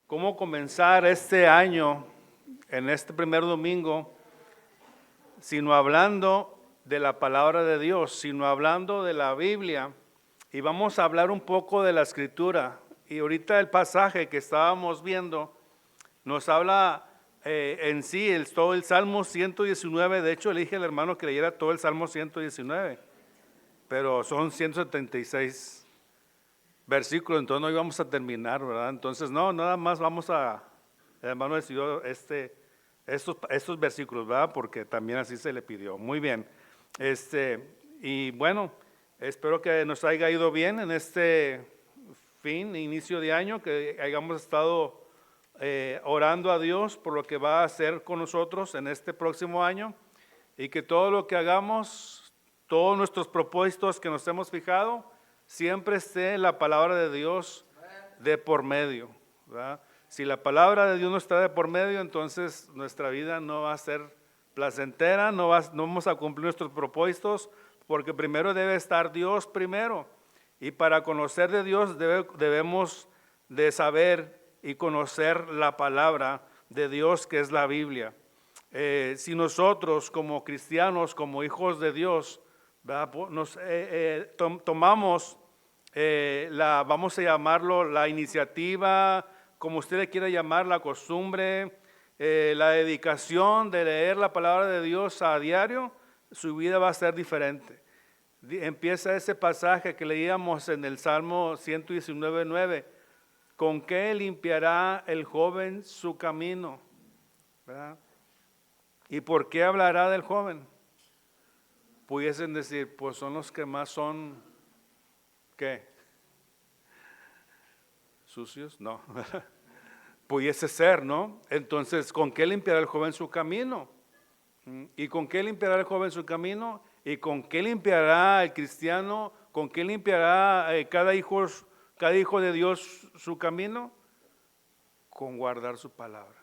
cómo comenzar este año en este primer domingo, sino hablando de la palabra de Dios, sino hablando de la Biblia. Y vamos a hablar un poco de la Escritura. Y ahorita el pasaje que estábamos viendo nos habla en sí, todo el Salmo 119. De hecho, le dije al hermano que leyera todo el Salmo 119, pero son 176 versículos, entonces no íbamos a terminar, ¿verdad? Entonces, no, nada más el hermano decidió estos versículos, ¿verdad? Porque también así se le pidió. Muy bien. Y bueno, espero que nos haya ido bien en este inicio de año, que hayamos estado orando a Dios por lo que va a hacer con nosotros en este próximo año, y que todo lo que hagamos, todos nuestros propósitos que nos hemos fijado, siempre esté la palabra de Dios de por medio, ¿verdad? Si la palabra de Dios no está de por medio, entonces nuestra vida no va a ser placentera, no vamos a cumplir nuestros propósitos, porque primero debe estar Dios primero. Y para conocer de Dios debemos de saber y conocer la palabra de Dios, que es la Biblia. Si nosotros como cristianos, como hijos de Dios, tomamos vamos a llamarlo la iniciativa, como usted le quiera llamar, la costumbre, la dedicación de leer la palabra de Dios a diario, su vida va a ser diferente. Empieza ese pasaje que leíamos en el Salmo 119:9. ¿Con qué limpiará el joven su camino? ¿Verdad? ¿Y por qué hablará del joven? Pudiesen decir, pues son los que más son, ¿qué? ¿Sucios? No. Pudiese ser, ¿no? Entonces, ¿con qué limpiará el joven su camino? ¿Y con qué limpiará el joven su camino? ¿Y con qué limpiará el cristiano? ¿Con qué limpiará cada hijo de Dios su camino? Con guardar su palabra,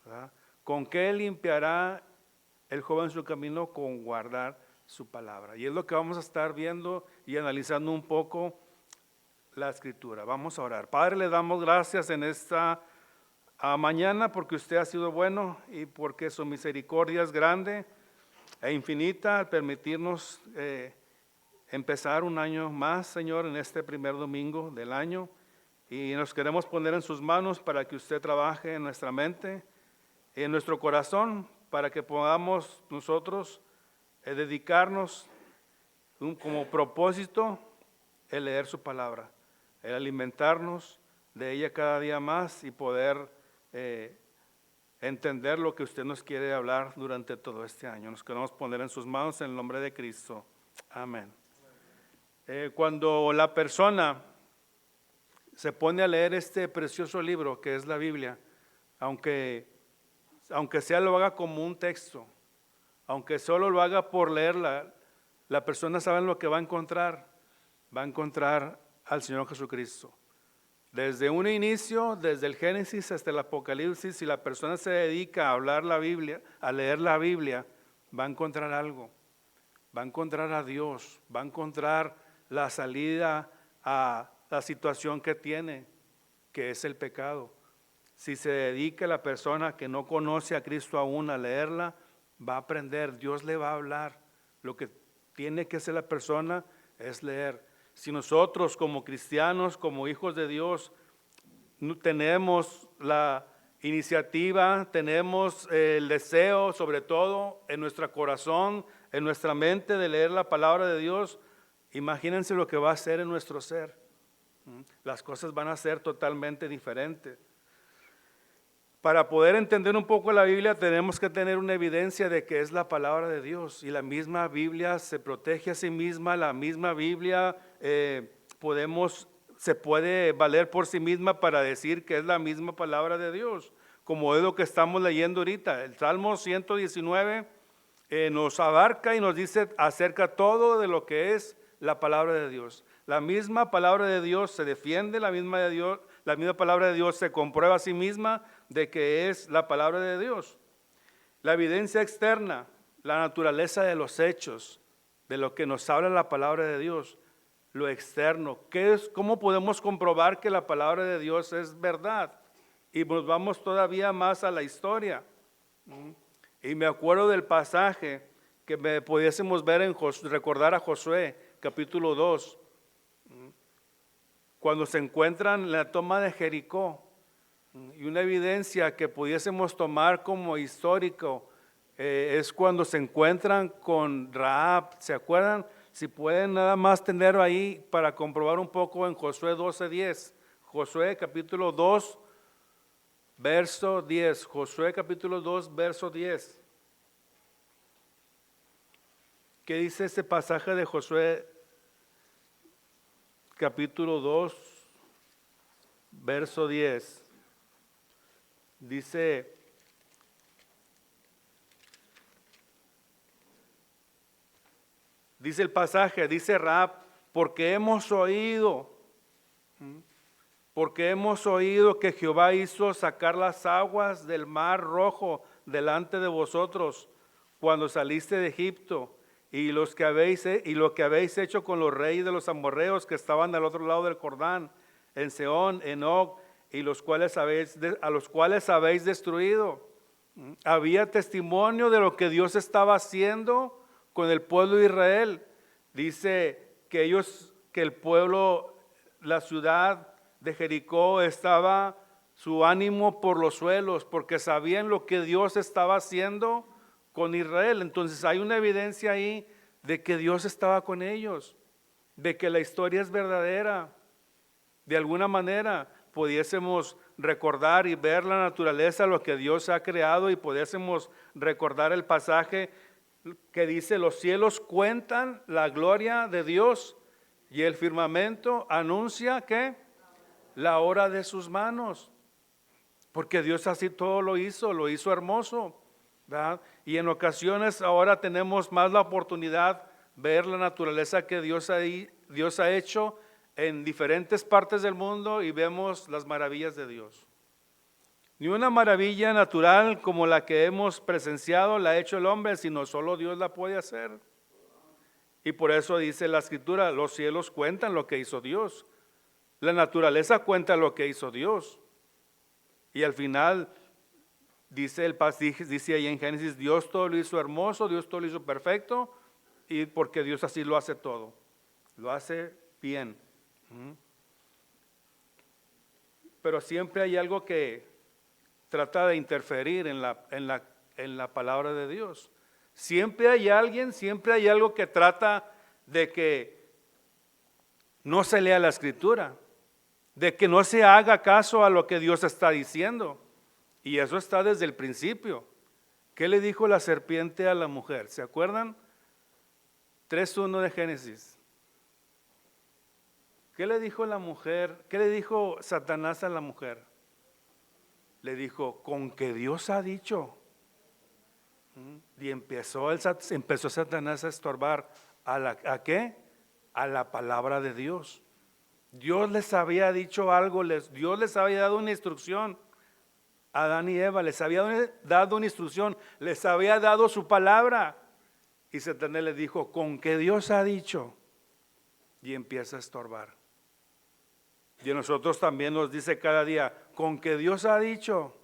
¿verdad? ¿Con qué limpiará el joven su camino? Con guardar su palabra. Y es lo que vamos a estar viendo y analizando un poco la Escritura. Vamos a orar. Padre, le damos gracias en esta mañana, porque usted ha sido bueno y porque su misericordia es grande e infinita al permitirnos empezar un año más, Señor, en este primer domingo del año. Y nos queremos poner en sus manos para que usted trabaje en nuestra mente y en nuestro corazón, para que podamos nosotros dedicarnos como propósito el leer su palabra, el alimentarnos de ella cada día más y poder entender lo que usted nos quiere hablar durante todo este año. Nos queremos poner en sus manos en el nombre de Cristo. Amén. Cuando la persona se pone a leer este precioso libro que es la Biblia, aunque sea lo haga como un texto, aunque solo lo haga por leerla, la persona sabe lo que va a encontrar. Va a encontrar al Señor Jesucristo. Desde un inicio, desde el Génesis hasta el Apocalipsis, si la persona se dedica a hablar la Biblia, a leer la Biblia, va a encontrar algo. Va a encontrar a Dios, va a encontrar la salida a la situación que tiene, que es el pecado. Si se dedica la persona que no conoce a Cristo aún a leerla, va a aprender, Dios le va a hablar. Lo que tiene que hacer la persona es leer. Si nosotros como cristianos, como hijos de Dios, tenemos la iniciativa, tenemos el deseo, sobre todo en nuestro corazón, en nuestra mente, de leer la palabra de Dios, imagínense lo que va a hacer en nuestro ser. Las cosas van a ser totalmente diferentes. Para poder entender un poco la Biblia tenemos que tener una evidencia de que es la palabra de Dios, y la misma Biblia se protege a sí misma. La misma Biblia se puede valer por sí misma para decir que es la misma palabra de Dios, como es lo que estamos leyendo ahorita. El Salmo 119 nos abarca y nos dice acerca todo de lo que es la palabra de Dios. La misma palabra de Dios se defiende, la misma palabra de Dios se comprueba a sí misma de que es la palabra de Dios. La evidencia externa, la naturaleza de los hechos, de lo que nos habla la palabra de Dios. Lo externo, ¿cómo podemos comprobar que la palabra de Dios es verdad? Y nos vamos todavía más a la historia. Y me acuerdo del pasaje que pudiésemos ver recordar a Josué, capítulo 2, cuando se encuentran en la toma de Jericó. Y una evidencia que pudiésemos tomar como histórico es cuando se encuentran con Rahab. ¿Se acuerdan? Si pueden nada más tener ahí para comprobar un poco en Josué 12:10. Josué capítulo 2, verso 10. Josué capítulo 2, verso 10. ¿Qué dice este pasaje de Josué capítulo 2, verso 10? Dice el pasaje, dice Rahab, porque hemos oído que Jehová hizo sacar las aguas del mar rojo delante de vosotros cuando saliste de Egipto, y lo que habéis hecho con los reyes de los amorreos que estaban al otro lado del Jordán, en Sehón, en Og, y a los cuales habéis destruido. Había testimonio de lo que Dios estaba haciendo con el pueblo de Israel. Dice que el pueblo, la ciudad de Jericó, estaba su ánimo por los suelos, porque sabían lo que Dios estaba haciendo con Israel. Entonces hay una evidencia ahí de que Dios estaba con ellos, de que la historia es verdadera. De alguna manera pudiésemos recordar y ver la naturaleza, lo que Dios ha creado, y pudiésemos recordar el pasaje que dice: los cielos cuentan la gloria de Dios y el firmamento anuncia que la obra de sus manos. Porque Dios así todo lo hizo hermoso, ¿verdad? Y en ocasiones ahora tenemos más la oportunidad de ver la naturaleza que Dios ha hecho en diferentes partes del mundo, y vemos las maravillas de Dios. Ni una maravilla natural como la que hemos presenciado la ha hecho el hombre, sino solo Dios la puede hacer. Y por eso dice la Escritura: los cielos cuentan lo que hizo Dios, la naturaleza cuenta lo que hizo Dios. Y al final dice ahí en Génesis: Dios todo lo hizo hermoso, Dios todo lo hizo perfecto, y porque Dios así lo hace todo, lo hace bien. Pero siempre hay algo que trata de interferir en la palabra de Dios. Siempre hay algo que trata de que no se lea la Escritura, de que no se haga caso a lo que Dios está diciendo. Y eso está desde el principio. ¿Qué le dijo la serpiente a la mujer? ¿Se acuerdan? 3:1 de Génesis. ¿Qué le dijo la mujer? ¿Qué le dijo Satanás a la mujer? Le dijo: con que Dios ha dicho. Y empezó Satanás a estorbar. ¿A qué? A la palabra de Dios. Dios les había dicho algo, Dios les había dado una instrucción. Adán y Eva les había dado una instrucción, les había dado su palabra. Y Satanás les dijo: con que Dios ha dicho. Y empieza a estorbar. Y a nosotros también nos dice cada día: con que Dios ha dicho.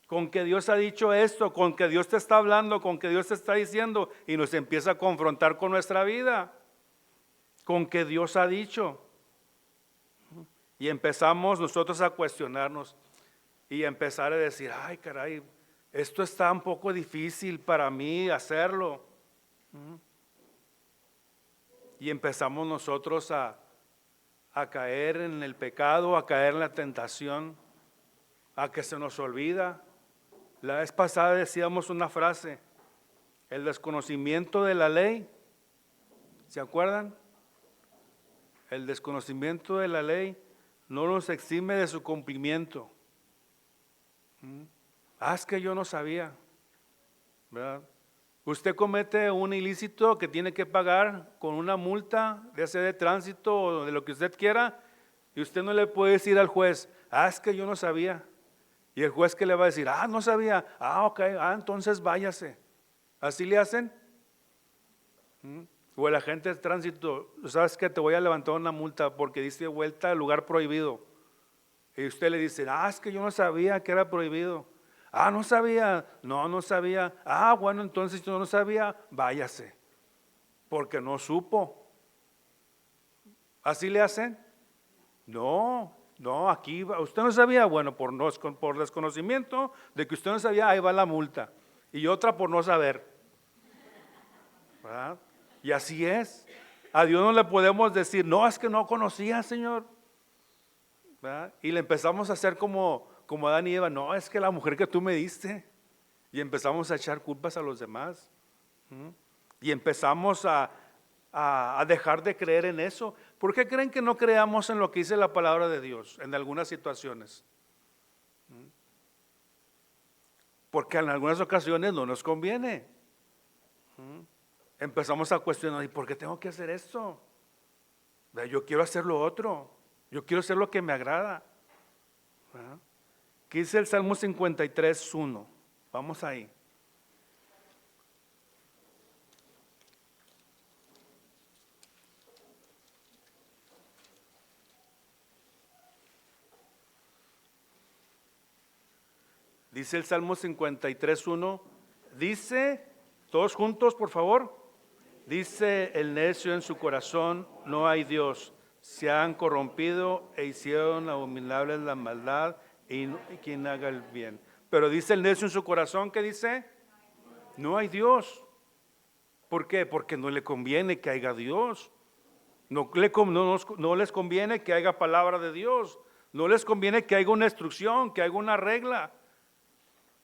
Con que Dios ha dicho esto, con que Dios te está hablando, con que Dios te está diciendo, y nos empieza a confrontar con nuestra vida. Con que Dios ha dicho. Y empezamos nosotros a cuestionarnos y a empezar a decir: ay, caray, esto está un poco difícil para mí hacerlo. Y empezamos nosotros a caer en el pecado, a caer en la tentación, a que se nos olvida. La vez pasada decíamos una frase: el desconocimiento de la ley. ¿Se acuerdan? El desconocimiento de la ley no nos exime de su cumplimiento. Es que yo no sabía, ¿verdad? Usted comete un ilícito que tiene que pagar con una multa, ya sea de tránsito o de lo que usted quiera, y usted no le puede decir al juez: es que yo no sabía. Y el juez, ¿qué le va a decir? No sabía. Ok, entonces váyase. ¿Así le hacen? O el agente de tránsito: ¿sabes qué? Te voy a levantar una multa porque diste vuelta al lugar prohibido. Y usted le dice, es que yo no sabía que era prohibido. No sabía. No sabía. Bueno, entonces yo no sabía, váyase. Porque no supo. ¿Así le hacen? No, aquí usted no sabía. Bueno, por desconocimiento de que usted no sabía, ahí va la multa. Y otra por no saber. ¿Verdad? Y así es. A Dios no le podemos decir, no, es que no conocía, Señor. ¿Verdad? Y le empezamos a hacer como Adán y Eva, no, es que la mujer que tú me diste. Y empezamos a echar culpas a los demás. Y empezamos a dejar de creer en eso. ¿Por qué creen que no creamos en lo que dice la palabra de Dios en algunas situaciones? Porque en algunas ocasiones no nos conviene. Empezamos a cuestionar, ¿y por qué tengo que hacer esto? Yo quiero hacer lo otro. Yo quiero hacer lo que me agrada. ¿Qué dice el Salmo 53:1? Vamos ahí. Dice el Salmo 53:1. Dice, todos juntos por favor. Dice el necio en su corazón, no hay Dios. Se han corrompido e hicieron abominables la maldad y no hay quien haga el bien. Pero dice el necio en su corazón, ¿qué dice? No hay Dios. ¿Por qué? Porque no le conviene que haya Dios. No les conviene que haya palabra de Dios. No les conviene que haya una instrucción, que haya una regla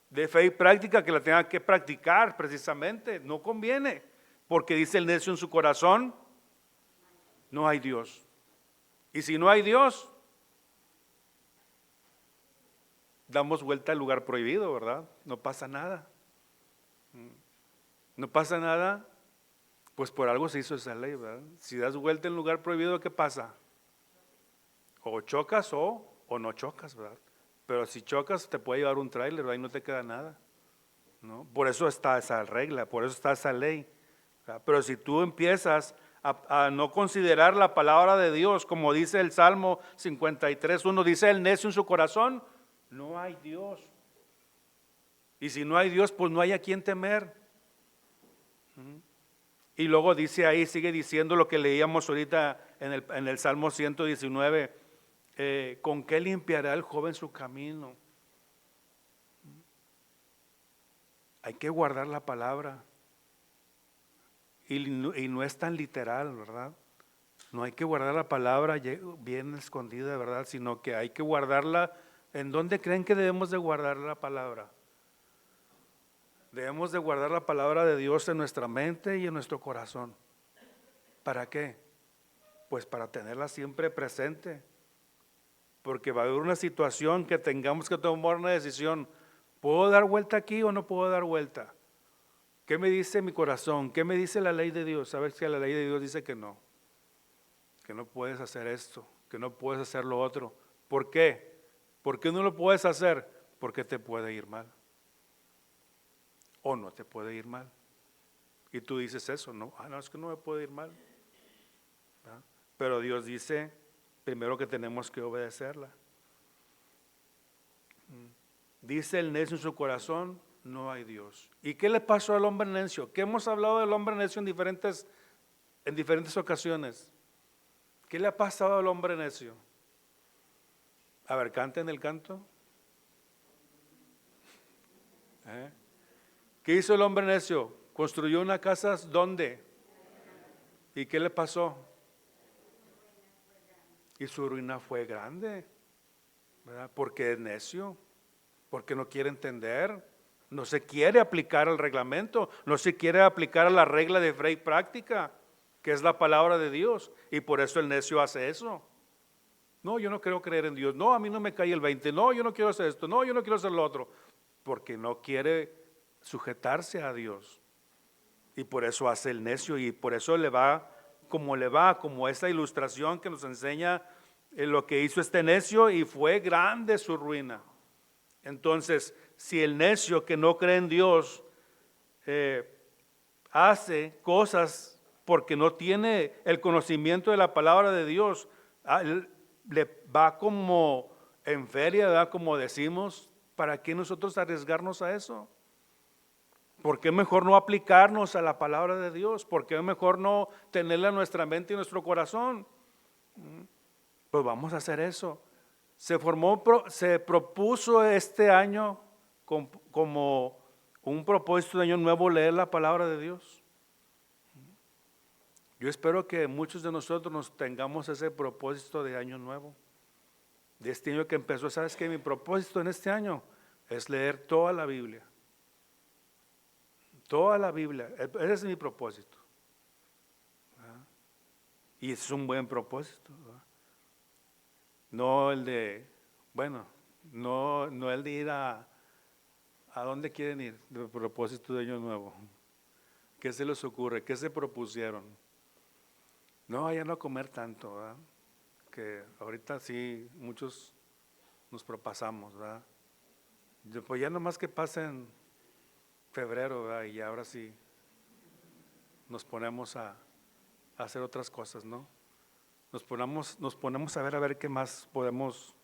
de fe y práctica que la tengan que practicar precisamente. No conviene. Porque dice el necio en su corazón, no hay Dios. Y si no hay Dios, damos vuelta al lugar prohibido, ¿verdad? No pasa nada. No pasa nada, pues por algo se hizo esa ley, ¿verdad? Si das vuelta al lugar prohibido, ¿qué pasa? O chocas o no chocas, ¿verdad? Pero si chocas te puede llevar un tráiler, ahí no te queda nada, ¿no? Por eso está esa regla, por eso está esa ley. Pero si tú empiezas a no considerar la palabra de Dios, como dice el Salmo 53:1, dice el necio en su corazón, no hay Dios. Y si no hay Dios, pues no hay a quien temer. Y luego dice ahí, sigue diciendo lo que leíamos ahorita en el Salmo 119, ¿con qué limpiará el joven su camino? Hay que guardar la palabra. Y no es tan literal, ¿verdad? No hay que guardar la palabra bien escondida, ¿verdad? Sino que hay que guardarla. ¿En dónde creen que debemos de guardar la palabra? Debemos de guardar la palabra de Dios en nuestra mente y en nuestro corazón. ¿Para qué? Pues para tenerla siempre presente. Porque va a haber una situación que tengamos que tomar una decisión. ¿Puedo dar vuelta aquí o no puedo dar vuelta? ¿Qué me dice mi corazón? ¿Qué me dice la ley de Dios? ¿Sabes que la ley de Dios dice que no puedes hacer esto, que no puedes hacer lo otro? ¿Por qué? ¿Por qué no lo puedes hacer? Porque te puede ir mal. O no te puede ir mal. Y tú dices eso, no, es que no me puede ir mal. ¿verdad? Pero Dios dice, primero que tenemos que obedecerla. Dice el necio en su corazón, no hay Dios. ¿Y qué le pasó al hombre necio? ¿Qué hemos hablado del hombre necio en diferentes ocasiones? ¿Qué le ha pasado al hombre necio? A ver, canten el canto. ¿Qué hizo el hombre necio? Construyó una casa, ¿dónde? ¿Y qué le pasó? Y su ruina fue grande, ¿verdad? Porque es necio, porque no quiere entender, no se quiere aplicar al reglamento, no se quiere aplicar a la regla de fe y práctica, que es la palabra de Dios, y por eso el necio hace eso. No, yo no quiero creer en Dios, no, a mí no me cae el 20, no, yo no quiero hacer esto, no, yo no quiero hacer lo otro, porque no quiere sujetarse a Dios, y por eso hace el necio, y por eso le va, como esta ilustración que nos enseña lo que hizo este necio, y fue grande su ruina. Entonces, si el necio que no cree en Dios hace cosas porque no tiene el conocimiento de la palabra de Dios, le va como en feria, ¿verdad? Como decimos, ¿para qué nosotros arriesgarnos a eso? ¿Por qué mejor no aplicarnos a la palabra de Dios? ¿Por qué mejor no tenerla en nuestra mente y nuestro corazón? Pues vamos a hacer eso. Se propuso este año como un propósito de año nuevo leer la palabra de Dios. Yo espero que muchos de nosotros nos tengamos ese propósito de año nuevo. De este año que empezó, ¿sabes qué? Mi propósito en este año es leer toda la Biblia. Toda la Biblia. Ese es mi propósito. ¿Verdad? Y es un buen propósito. ¿Verdad? No el de, bueno, no el de ir ¿a dónde quieren ir? De propósito de año nuevo. ¿Qué se les ocurre? ¿Qué se propusieron? No, ya no comer tanto, ¿verdad? Que ahorita sí, muchos nos propasamos, ¿verdad? Pues ya nomás que pasen febrero, ¿verdad? Y ahora sí nos ponemos a hacer otras cosas, ¿no? Nos ponemos a ver qué más podemos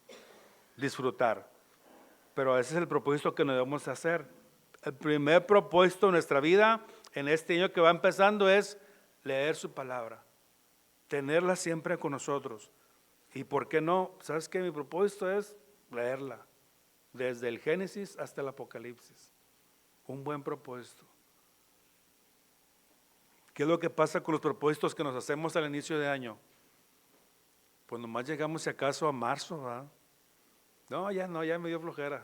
disfrutar. Pero ese es el propósito que nos debemos hacer. El primer propósito de nuestra vida en este año que va empezando es leer su palabra, tenerla siempre con nosotros. ¿Y por qué no? ¿Sabes qué? Mi propósito es leerla, desde el Génesis hasta el Apocalipsis. Un buen propósito. ¿Qué es lo que pasa con los propósitos que nos hacemos al inicio de año? Pues nomás llegamos si acaso a marzo, ¿verdad? No, ya me dio flojera.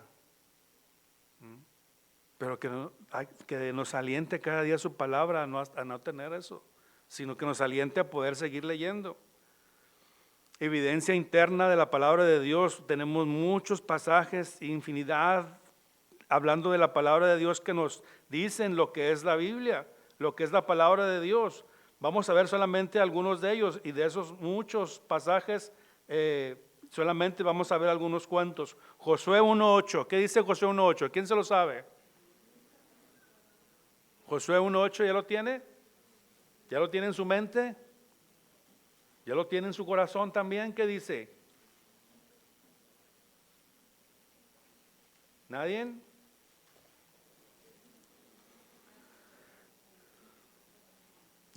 Pero que nos aliente cada día su palabra a no tener eso, sino que nos aliente a poder seguir leyendo. Evidencia interna de la palabra de Dios. Tenemos muchos pasajes, infinidad, hablando de la palabra de Dios que nos dicen lo que es la Biblia, lo que es la palabra de Dios. Vamos a ver solamente algunos de ellos y de esos muchos pasajes solamente vamos a ver algunos cuantos. Josué 1:8, ¿qué dice Josué 1:8? ¿Quién se lo sabe? Josué 1:8, ¿ya lo tiene? ¿Ya lo tiene en su mente? ¿Ya lo tiene en su corazón también? ¿Qué dice? ¿Nadie?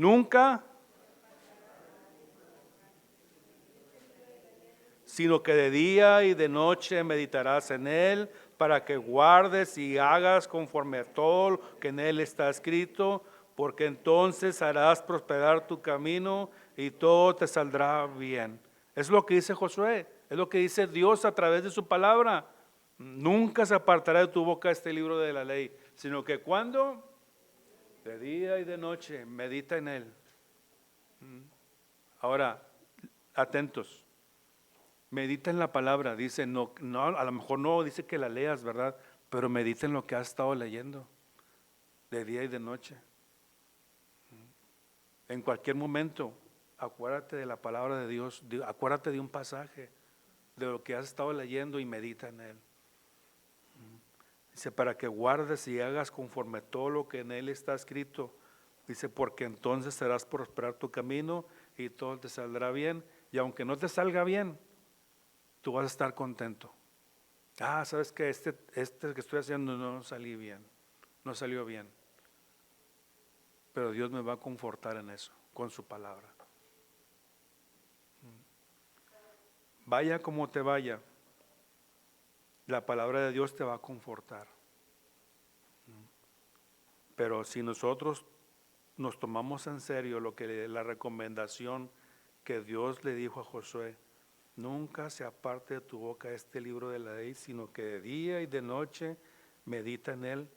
Nunca, sino que de día y de noche meditarás en él, para que guardes y hagas conforme a todo lo que en él está escrito, porque entonces harás prosperar tu camino y todo te saldrá bien. Es lo que dice Josué, es lo que dice Dios a través de su palabra. Nunca se apartará de tu boca este libro de la ley, sino que cuando de día y de noche medita en él. Ahora, atentos. Medita en la palabra, dice, no, a lo mejor no dice que la leas, ¿verdad? Pero medita en lo que has estado leyendo, de día y de noche. En cualquier momento, acuérdate de la palabra de Dios, acuérdate de un pasaje, de lo que has estado leyendo y medita en él. Dice, para que guardes y hagas conforme todo lo que en él está escrito. Dice, porque entonces harás prosperar tu camino y todo te saldrá bien. Y aunque no te salga bien, tú vas a estar contento. Sabes que este que estoy haciendo no salí bien, no salió bien. Pero Dios me va a confortar en eso, con su palabra. Vaya como te vaya, la palabra de Dios te va a confortar. Pero si nosotros nos tomamos en serio la recomendación que Dios le dijo a Josué, nunca se aparte de tu boca este libro de la ley, sino que de día y de noche medita en él.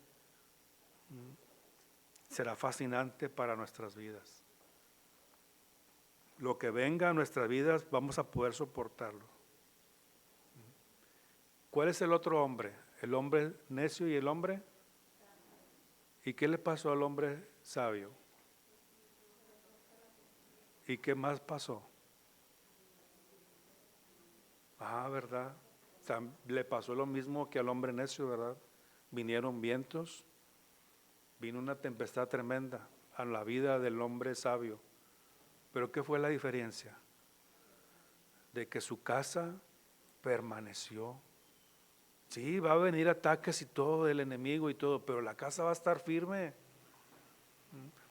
Será fascinante para nuestras vidas. Lo que venga a nuestras vidas vamos a poder soportarlo. ¿Cuál es el otro hombre? El hombre necio y el hombre. ¿Y qué le pasó al hombre sabio? ¿Y qué más pasó? ¿Verdad? O sea, le pasó lo mismo que al hombre necio, ¿verdad? Vinieron vientos, vino una tempestad tremenda a la vida del hombre sabio. Pero ¿qué fue la diferencia? De que su casa permaneció. Sí, va a venir ataques y todo del enemigo y todo, pero la casa va a estar firme.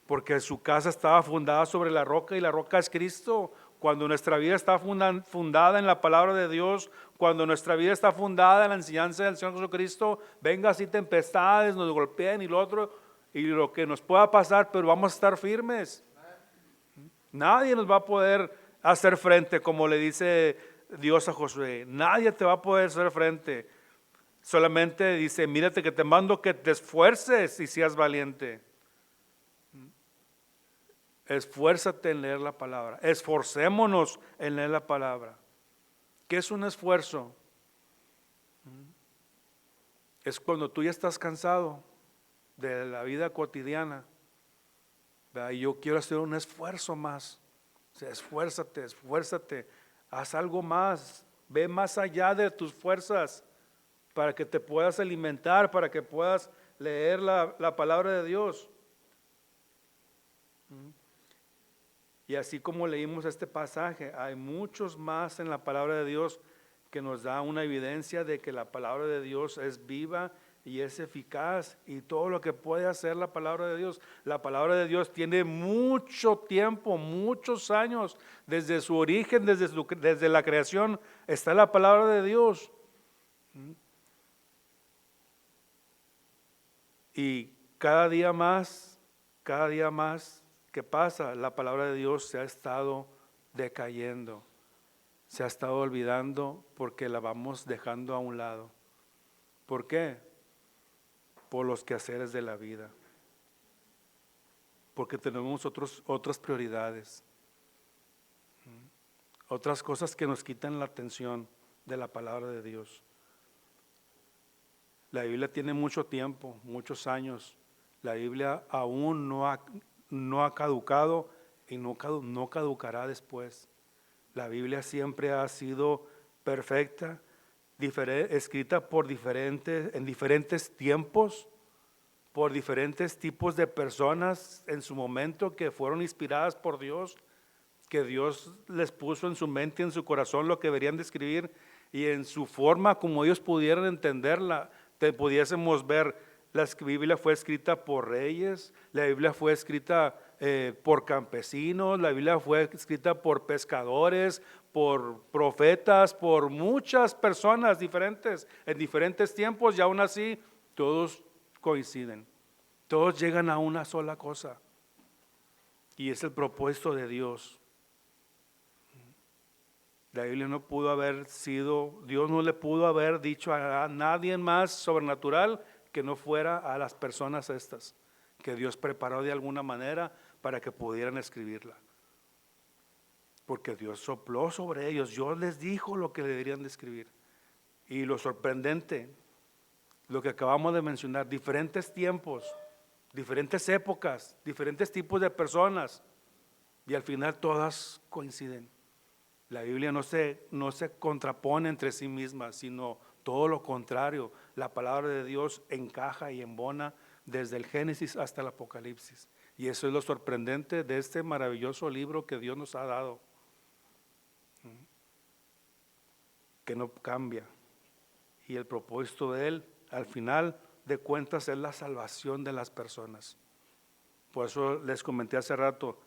Porque su casa estaba fundada sobre la roca y la roca es Cristo. Cuando nuestra vida está fundada en la palabra de Dios, cuando nuestra vida está fundada en la enseñanza del Señor Jesucristo, venga así tempestades, nos golpeen y lo otro, y lo que nos pueda pasar, pero vamos a estar firmes. Nadie nos va a poder hacer frente, como le dice Dios a Josué. Nadie te va a poder hacer frente. Solamente dice, mírate que te mando que te esfuerces y seas valiente. Esfuérzate en leer la palabra. Esforcémonos en leer la palabra. ¿Qué es un esfuerzo? Es cuando tú ya estás cansado de la vida cotidiana, ¿verdad? Y yo quiero hacer un esfuerzo más. O sea, esfuérzate, haz algo más, ve más allá de tus fuerzas para que te puedas alimentar, para que puedas leer la palabra de Dios. Y así como leímos este pasaje, hay muchos más en la palabra de Dios que nos da una evidencia de que la palabra de Dios es viva y es eficaz, y todo lo que puede hacer la palabra de Dios. La palabra de Dios tiene mucho tiempo, muchos años, desde su origen, desde la creación, está la palabra de Dios. Y cada día más que pasa, la palabra de Dios se ha estado decayendo, se ha estado olvidando porque la vamos dejando a un lado. ¿Por qué? Por los quehaceres de la vida, porque tenemos otras prioridades, otras cosas que nos quitan la atención de la palabra de Dios. La Biblia tiene mucho tiempo, muchos años. La Biblia aún no ha caducado y no caducará después. La Biblia siempre ha sido perfecta, escrita en diferentes tiempos, por diferentes tipos de personas en su momento que fueron inspiradas por Dios, que Dios les puso en su mente y en su corazón lo que deberían de escribir, y en su forma como ellos pudieran entenderla, pudiésemos ver. La Biblia fue escrita por reyes, la Biblia fue escrita por campesinos, la Biblia fue escrita por pescadores, por profetas, por muchas personas diferentes, en diferentes tiempos, y aún así todos coinciden, todos llegan a una sola cosa, y es el propósito de Dios. La Biblia no pudo haber sido, Dios no le pudo haber dicho a nadie más sobrenatural que no fuera a las personas estas, que Dios preparó de alguna manera para que pudieran escribirla. Porque Dios sopló sobre ellos, Dios les dijo lo que deberían de escribir. Y lo sorprendente, lo que acabamos de mencionar, diferentes tiempos, diferentes épocas, diferentes tipos de personas, y al final todas coinciden. La Biblia no se contrapone entre sí misma, sino todo lo contrario. La palabra de Dios encaja y embona desde el Génesis hasta el Apocalipsis. Y eso es lo sorprendente de este maravilloso libro que Dios nos ha dado, que no cambia. Y el propósito de él, al final de cuentas, es la salvación de las personas. Por eso les comenté hace rato,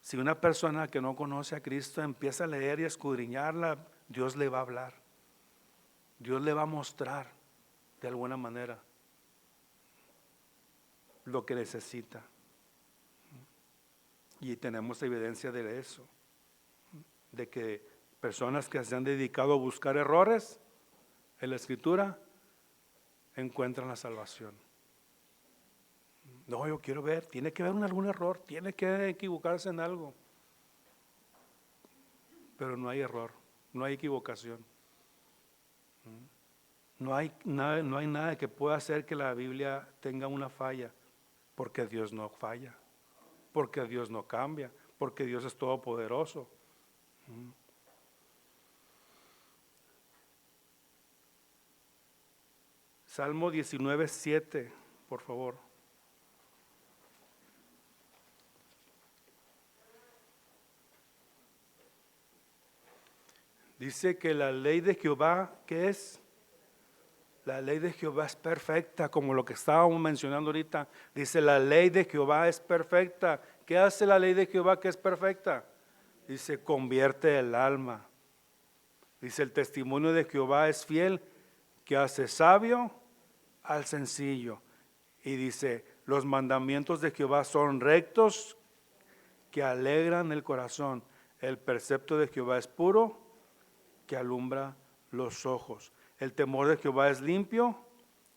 si una persona que no conoce a Cristo empieza a leer y a escudriñarla, Dios le va a hablar. Dios le va a mostrar de alguna manera lo que necesita. Y tenemos evidencia de eso, de que personas que se han dedicado a buscar errores en la Escritura encuentran la salvación. No, yo quiero ver, tiene que haber algún error, tiene que equivocarse en algo. Pero no hay error, no hay equivocación. No hay nada que pueda hacer que la Biblia tenga una falla, porque Dios no falla, porque Dios no cambia, porque Dios es todopoderoso. Salmo 19:7, por favor. Dice que la ley de Jehová, ¿qué es? La ley de Jehová es perfecta, como lo que estábamos mencionando ahorita. Dice, la ley de Jehová es perfecta. ¿Qué hace la ley de Jehová que es perfecta? Dice, convierte el alma. Dice, el testimonio de Jehová es fiel, que hace sabio al sencillo. Y dice, los mandamientos de Jehová son rectos, que alegran el corazón. El precepto de Jehová es puro, que alumbra los ojos. El temor de Jehová es limpio,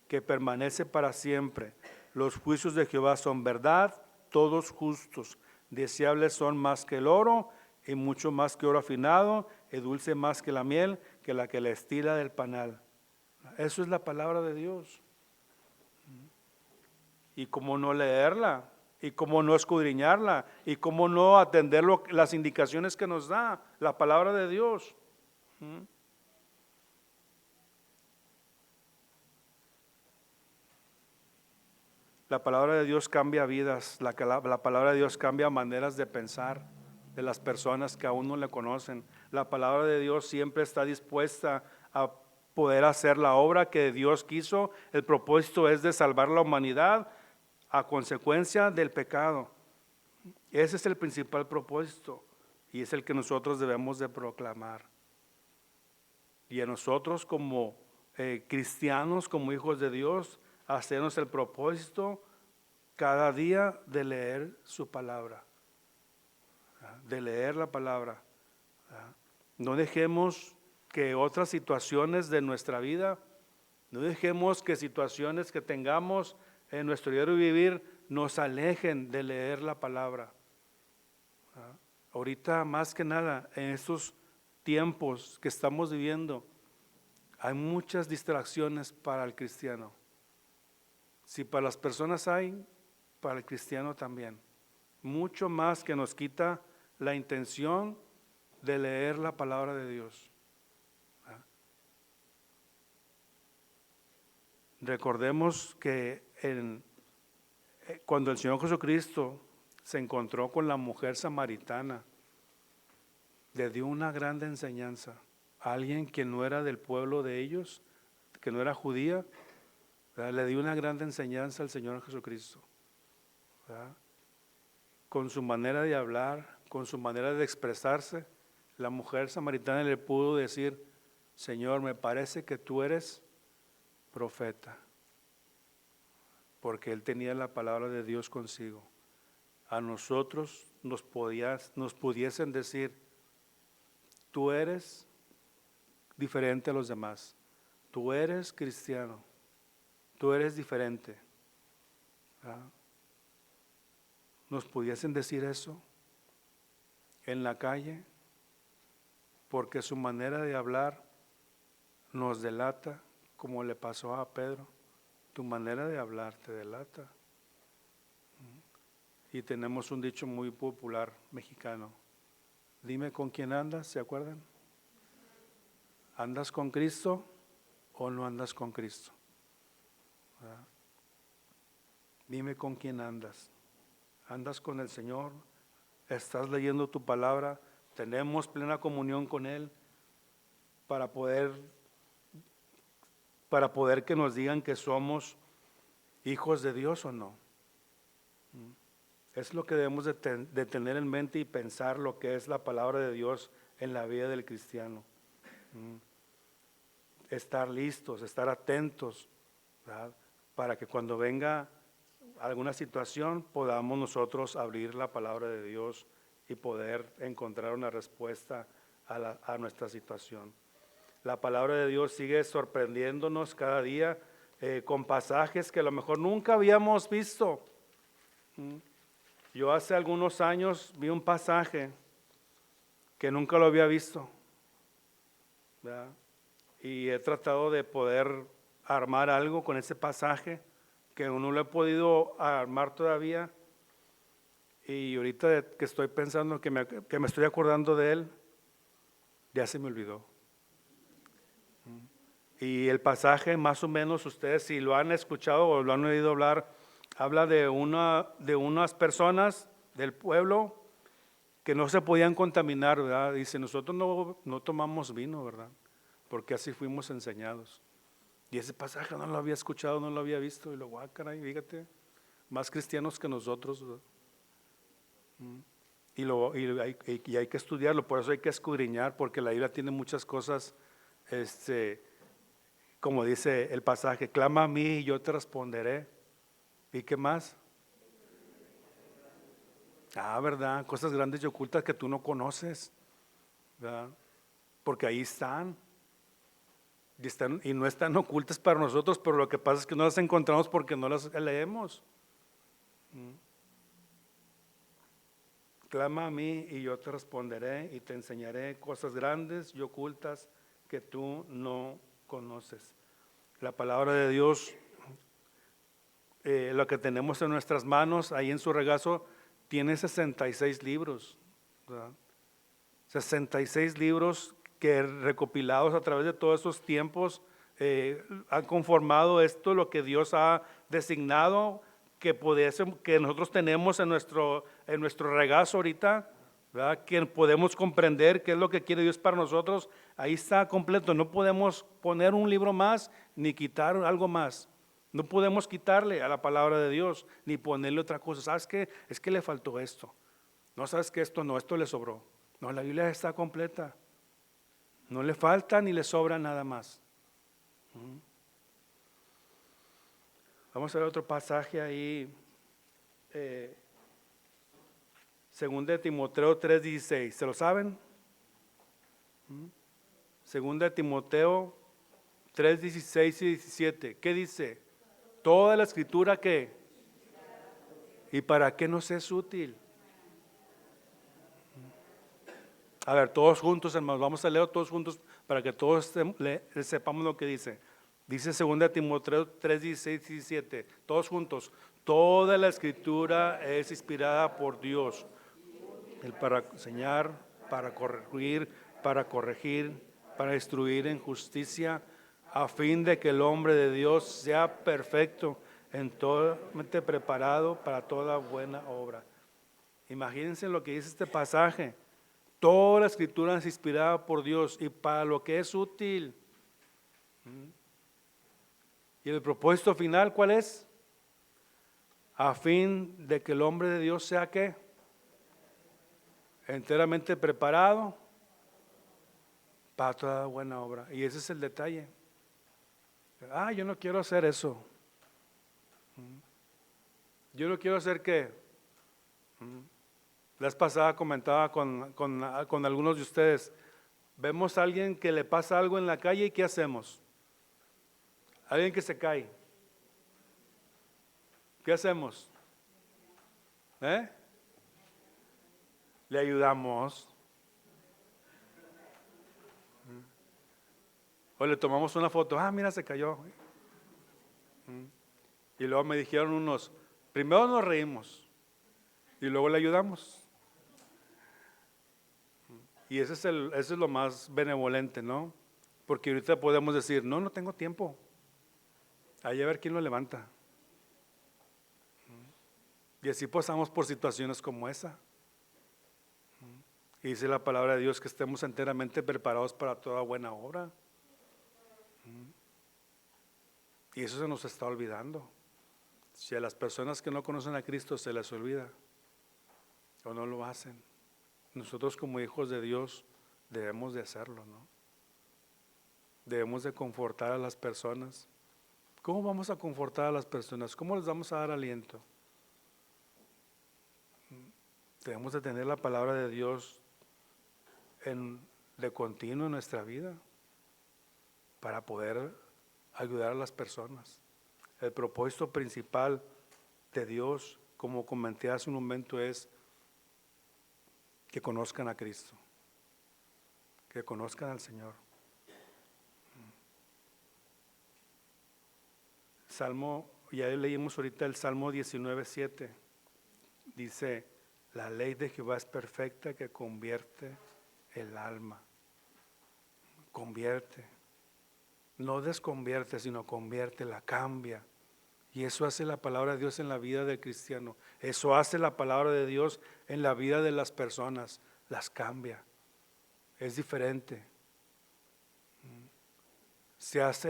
que permanece para siempre. Los juicios de Jehová son verdad, todos justos. Deseables son más que el oro, y mucho más que oro afinado, y dulce más que la miel, que la que le estira del panal. Eso es la palabra de Dios. Y cómo no leerla, y cómo no escudriñarla, y cómo no atender las indicaciones que nos da la palabra de Dios. La palabra de Dios cambia vidas, la palabra de Dios cambia maneras de pensar de las personas que aún no le conocen. La palabra de Dios siempre está dispuesta a poder hacer la obra que Dios quiso. El propósito es de salvar la humanidad a consecuencia del pecado. Ese es el principal propósito y es el que nosotros debemos de proclamar. Y a nosotros como cristianos, como hijos de Dios, hacernos el propósito cada día de leer su palabra, de leer la palabra. No dejemos que otras situaciones de nuestra vida, no dejemos que situaciones que tengamos en nuestro diario vivir nos alejen de leer la palabra. Ahorita más que nada, en estos tiempos que estamos viviendo, hay muchas distracciones para el cristiano. Si para las personas hay, para el cristiano también. Mucho más que nos quita la intención de leer la palabra de Dios. Recordemos que cuando el Señor Jesucristo se encontró con la mujer samaritana, le dio una grande enseñanza. Alguien que no era del pueblo de ellos, que no era judía, ¿verdad? Le dio una grande enseñanza al Señor Jesucristo, ¿verdad? Con su manera de hablar, con su manera de expresarse, la mujer samaritana le pudo decir: Señor, me parece que tú eres profeta, porque él tenía la palabra de Dios consigo. A nosotros nos pudiesen decir: tú eres diferente a los demás, tú eres cristiano, tú eres diferente. Nos pudiesen decir eso en la calle, porque su manera de hablar nos delata, como le pasó a Pedro. Tu manera de hablar te delata. Y tenemos un dicho muy popular mexicano: dime con quién andas, ¿se acuerdan? ¿Andas con Cristo o no andas con Cristo? ¿Verdad? Dime con quién andas. ¿Andas con el Señor? ¿Estás leyendo tu palabra? ¿Tenemos plena comunión con Él para poder que nos digan que somos hijos de Dios o no? Es lo que debemos de tener en mente y pensar lo que es la palabra de Dios en la vida del cristiano. Estar listos, estar atentos, ¿verdad? Para que cuando venga alguna situación podamos nosotros abrir la palabra de Dios y poder encontrar una respuesta a nuestra situación. La palabra de Dios sigue sorprendiéndonos cada día con pasajes que a lo mejor nunca habíamos visto. Yo hace algunos años vi un pasaje que nunca lo había visto, ¿verdad? Y he tratado de poder armar algo con ese pasaje que no lo he podido armar todavía. Y ahorita que estoy pensando, que me estoy acordando de él, ya se me olvidó. Y el pasaje, más o menos, ustedes si lo han escuchado o lo han oído hablar, habla de unas personas del pueblo que no se podían contaminar, ¿verdad? Dice, nosotros no tomamos vino, ¿verdad? Porque así fuimos enseñados. Y ese pasaje no lo había escuchado, no lo había visto. Y luego, caray, fíjate, más cristianos que nosotros, ¿verdad? Y hay que estudiarlo, por eso hay que escudriñar, porque la Biblia tiene muchas cosas, como dice el pasaje, clama a mí y yo te responderé. ¿Y qué más? ¿Verdad? Cosas grandes y ocultas que tú no conoces, ¿verdad? Porque ahí están. Y no están ocultas para nosotros, pero lo que pasa es que no las encontramos porque no las leemos. Clama a mí y yo te responderé y te enseñaré cosas grandes y ocultas que tú no conoces. La palabra de Dios, lo que tenemos en nuestras manos, ahí en su regazo, tiene 66 libros, ¿verdad? 66 libros que recopilados a través de todos esos tiempos han conformado esto, lo que Dios ha designado que nosotros tenemos en nuestro regazo ahorita, ¿verdad? Que podemos comprender qué es lo que quiere Dios para nosotros. Ahí está completo, no podemos poner un libro más ni quitar algo más. No podemos quitarle a la palabra de Dios ni ponerle otra cosa. ¿Sabes qué? Es que le faltó esto. No, sabes que esto le sobró. No, la Biblia está completa. No le falta ni le sobra nada más. Vamos a ver otro pasaje ahí. Segunda de Timoteo 3:16. ¿Se lo saben? Segunda de Timoteo 3:16 y 17. ¿Qué dice? Toda la escritura, ¿qué? ¿Y para qué nos es útil? A ver, todos juntos, hermanos, vamos a leer todos juntos para que todos sepamos lo que dice. Dice 2 Timoteo 3:16 y 17, todos juntos. Toda la escritura es inspirada por Dios, para enseñar, para corregir, para instruir en justicia, a fin de que el hombre de Dios sea perfecto, enteramente preparado para toda buena obra. Imagínense lo que dice este pasaje. Toda la escritura es inspirada por Dios y para lo que es útil. ¿Y el propósito final cuál es? A fin de que el hombre de Dios sea ¿qué? Enteramente preparado para toda buena obra. Y ese es el detalle. Yo no quiero hacer eso. Yo no quiero hacer ¿qué? La vez pasada comentaba con algunos de ustedes, vemos a alguien que le pasa algo en la calle y ¿qué hacemos? Alguien que se cae. ¿Qué hacemos? Le ayudamos. O le tomamos una foto, mira, se cayó. Y luego me dijeron unos, primero nos reímos y luego le ayudamos. Y ese es lo más benevolente, ¿no? Porque ahorita podemos decir, no tengo tiempo. Ahí a ver quién lo levanta. Y así pasamos por situaciones como esa. Y dice la palabra de Dios que estemos enteramente preparados para toda buena obra. Y eso se nos está olvidando. Si a las personas que no conocen a Cristo se les olvida o no lo hacen, nosotros como hijos de Dios debemos de hacerlo, ¿no? Debemos de confortar a las personas. ¿Cómo vamos a confortar a las personas? ¿Cómo les vamos a dar aliento? Debemos de tener la palabra de Dios de continuo en nuestra vida para poder ayudar a las personas. El propósito principal de Dios, como comenté hace un momento, es que conozcan a Cristo, que conozcan al Señor. Salmo, ya leímos ahorita el Salmo 19:7, dice, la ley de Jehová es perfecta que convierte el alma. Convierte, no desconvierte, sino convierte, la cambia Y eso hace la palabra de Dios en la vida del cristiano. Eso hace la palabra de Dios en la vida de las personas. Las cambia. Es diferente.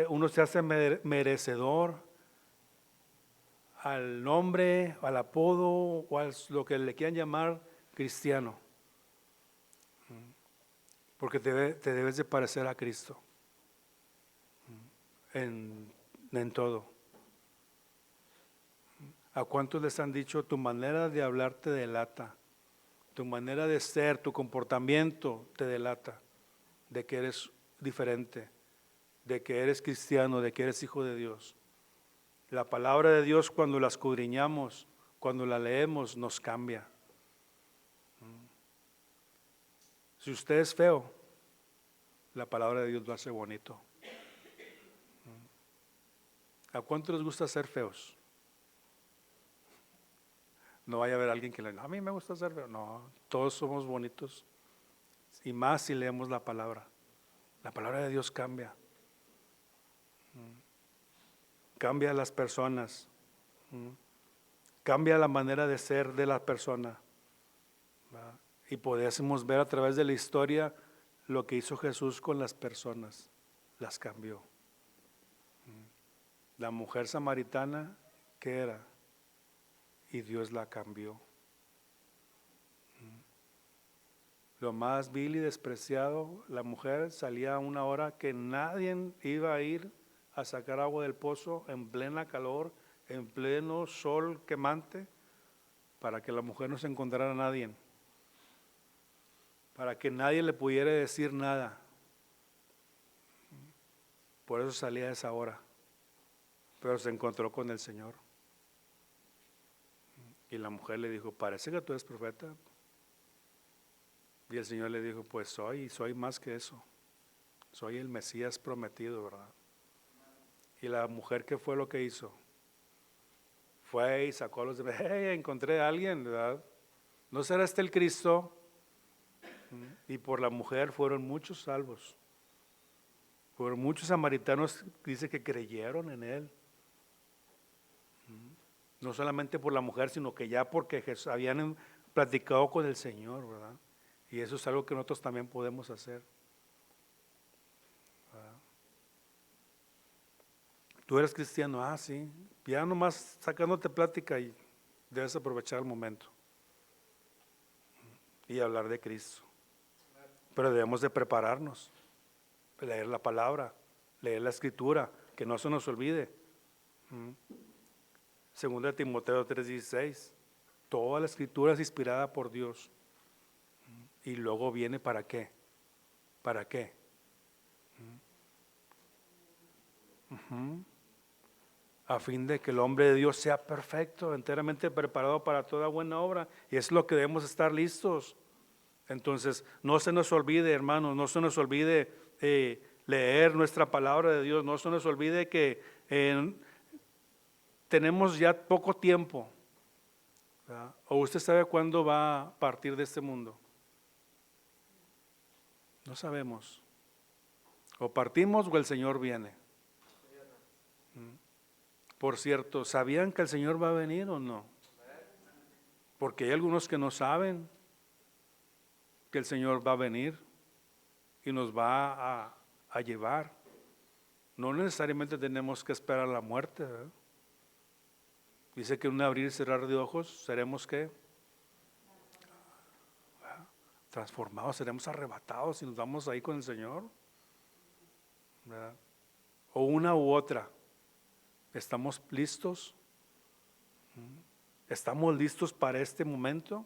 Uno se hace merecedor al nombre, al apodo o a lo que le quieran llamar cristiano. Porque te debes de parecer a Cristo en todo. ¿A cuántos les han dicho tu manera de hablar te delata? Tu manera de ser, tu comportamiento te delata de que eres diferente, de que eres cristiano, de que eres hijo de Dios. La palabra de Dios, cuando la escudriñamos, cuando la leemos, nos cambia. Si usted es feo, la palabra de Dios lo hace bonito. ¿A cuántos les gusta ser feos? No vaya a haber alguien que le diga, a mí me gusta ser feo. No, todos somos bonitos. Y más si leemos la palabra. La palabra de Dios cambia. Cambia a las personas. Cambia la manera de ser de la persona. Y podemos ver a través de la historia lo que hizo Jesús con las personas. Las cambió. La mujer samaritana, ¿qué era? Y Dios la cambió. Lo más vil y despreciado, la mujer salía a una hora que nadie iba a ir a sacar agua del pozo en plena calor, en pleno sol quemante, para que la mujer no se encontrara a nadie, para que nadie le pudiera decir nada. Por eso salía a esa hora, pero se encontró con el Señor. Y la mujer le dijo, parece que tú eres profeta. Y el Señor le dijo, pues soy más que eso. Soy el Mesías prometido, ¿verdad? Y la mujer, ¿qué fue lo que hizo? Fue y sacó a los demás, hey, encontré a alguien, ¿verdad? ¿No será este el Cristo? Y por la mujer fueron muchos salvos. Fueron muchos samaritanos, dice que creyeron en él. No solamente por la mujer, sino que ya porque habían platicado con el Señor, ¿verdad? Y eso es algo que nosotros también podemos hacer, ¿verdad? Tú eres cristiano, sí, ya nomás sacándote plática y debes aprovechar el momento y hablar de Cristo. Pero debemos de prepararnos, leer la palabra, leer la escritura, que no se nos olvide. Segunda de Timoteo 3:16, toda la escritura es inspirada por Dios. Y luego viene ¿para qué? ¿Para qué? A fin de que el hombre de Dios sea perfecto, enteramente preparado para toda buena obra. Y es lo que debemos estar listos. Entonces, no se nos olvide, hermanos, no se nos olvide leer nuestra palabra de Dios, no se nos olvide que tenemos ya poco tiempo, ¿verdad? ¿O usted sabe cuándo va a partir de este mundo? No sabemos. O partimos o el Señor viene. Por cierto, ¿sabían que el Señor va a venir o no? Porque hay algunos que no saben que el Señor va a venir y nos va a llevar. No necesariamente tenemos que esperar la muerte, ¿verdad? Dice que en un abrir y cerrar de ojos seremos ¿qué? Transformados, seremos arrebatados y nos vamos ahí con el Señor, ¿verdad? O una u otra. ¿Estamos listos? ¿Estamos listos para este momento?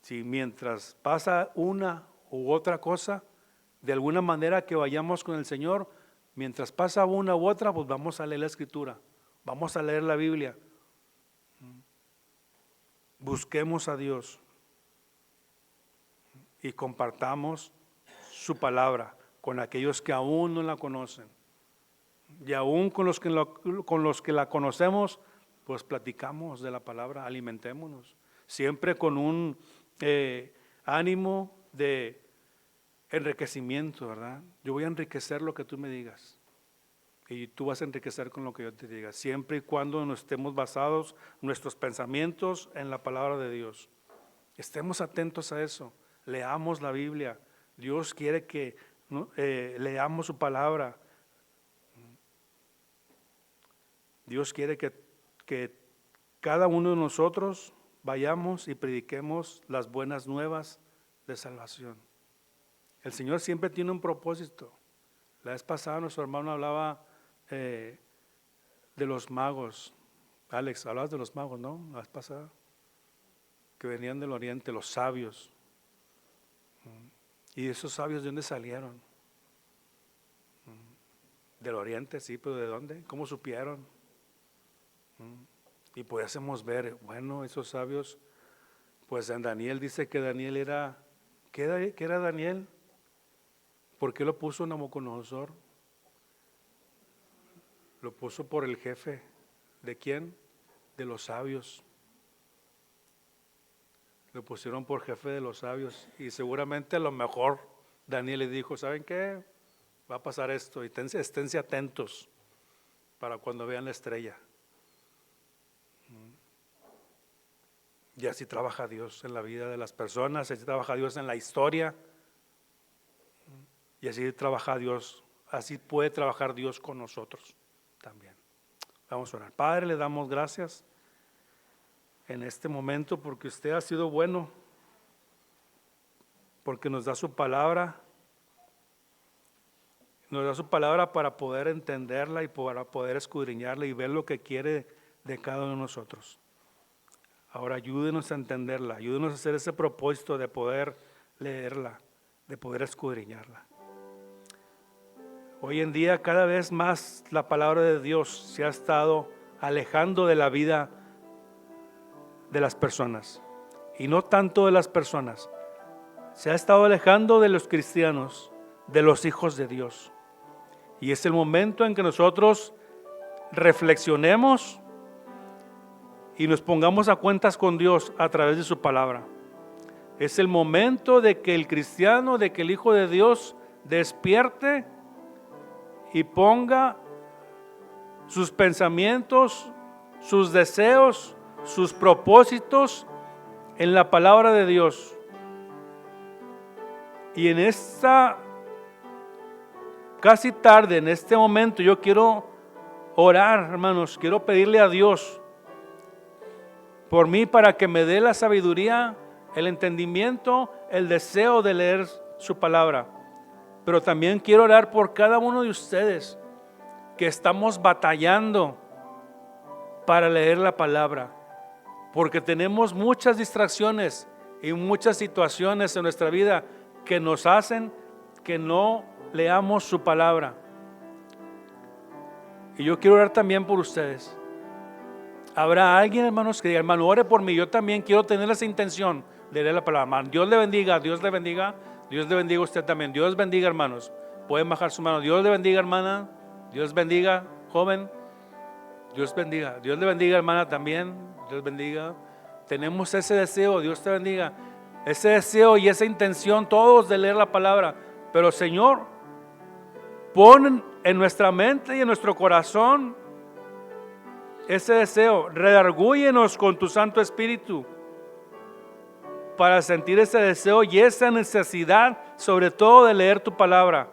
Si mientras pasa una u otra cosa, de alguna manera que vayamos con el Señor, mientras pasa una u otra, pues vamos a leer la Escritura, vamos a leer la Biblia. Busquemos a Dios y compartamos su palabra con aquellos que aún no la conocen. Y aún con los que la conocemos, pues platicamos de la palabra, alimentémonos. Siempre con un ánimo de enriquecimiento, ¿verdad? Yo voy a enriquecer lo que tú me digas. Y tú vas a enriquecer con lo que yo te diga, siempre y cuando nos estemos basados nuestros pensamientos en la palabra de Dios. Estemos atentos a eso. Leamos la Biblia. Dios quiere que, ¿no? Leamos su palabra. Dios quiere que cada uno de nosotros vayamos y prediquemos las buenas nuevas de salvación. El Señor siempre tiene un propósito. La vez pasada nuestro hermano hablaba de los magos. Alex, hablabas de los magos, ¿no? La vez pasada, que venían del oriente, los sabios. ¿Y esos sabios de dónde salieron? Del oriente, sí, pero ¿de dónde? ¿Cómo supieron? Y pudiésemos ver, bueno, esos sabios, pues en Daniel dice que Daniel era, ¿qué era Daniel? ¿Por qué lo puso Nabucodonosor? Lo puso por el jefe. ¿De quién? De los sabios. Lo pusieron por jefe de los sabios. Y seguramente a lo mejor Daniel le dijo, ¿saben qué? Va a pasar esto y esténse atentos para cuando vean la estrella. Y así trabaja Dios en la vida de las personas, así trabaja Dios en la historia. Y así trabaja Dios, así puede trabajar Dios con nosotros también. Vamos a orar. Padre, le damos gracias en este momento porque usted ha sido bueno, porque nos da su palabra para poder entenderla y para poder escudriñarla y ver lo que quiere de cada uno de nosotros. Ahora ayúdenos a entenderla, ayúdenos a hacer ese propósito de poder leerla, de poder escudriñarla. Hoy en día cada vez más la palabra de Dios se ha estado alejando de la vida de las personas, y no tanto de las personas, se ha estado alejando de los cristianos, de los hijos de Dios. Y es el momento en que nosotros reflexionemos y nos pongamos a cuentas con Dios a través de su palabra. Es el momento de que el cristiano, de que el Hijo de Dios despierte y ponga sus pensamientos, sus deseos, sus propósitos en la palabra de Dios. Y en esta casi tarde, en este momento, yo quiero orar, hermanos, quiero pedirle a Dios por mí para que me dé la sabiduría, el entendimiento, el deseo de leer su palabra. Pero también quiero orar por cada uno de ustedes que estamos batallando para leer la palabra, porque tenemos muchas distracciones y muchas situaciones en nuestra vida que nos hacen que no leamos su palabra. Y yo quiero orar también por ustedes. Habrá alguien, hermanos, que diga, hermano, ore por mí, yo también quiero tener esa intención de leer la palabra. Dios le bendiga, Dios le bendiga, Dios le bendiga a usted también. Dios bendiga, hermanos. Pueden bajar su mano. Dios le bendiga, hermana. Dios bendiga, joven. Dios bendiga. Dios le bendiga, hermana, también. Dios bendiga. Tenemos ese deseo, Dios te bendiga. Ese deseo y esa intención todos de leer la palabra. Pero Señor, pon en nuestra mente y en nuestro corazón ese deseo. Redargúyenos con tu Santo Espíritu para sentir ese deseo y esa necesidad, sobre todo de leer tu palabra.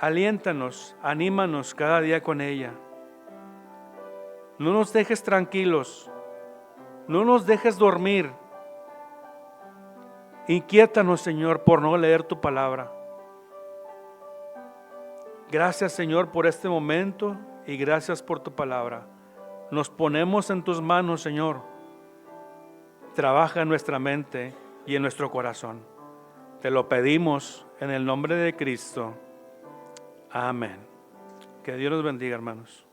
Aliéntanos, anímanos cada día con ella. No nos dejes tranquilos, no nos dejes dormir. Inquiétanos, Señor, por no leer tu palabra. Gracias, Señor, por este momento y gracias por tu palabra. Nos ponemos en tus manos, Señor. Trabaja en nuestra mente y en nuestro corazón. Te lo pedimos en el nombre de Cristo. Amén. Que Dios los bendiga, hermanos.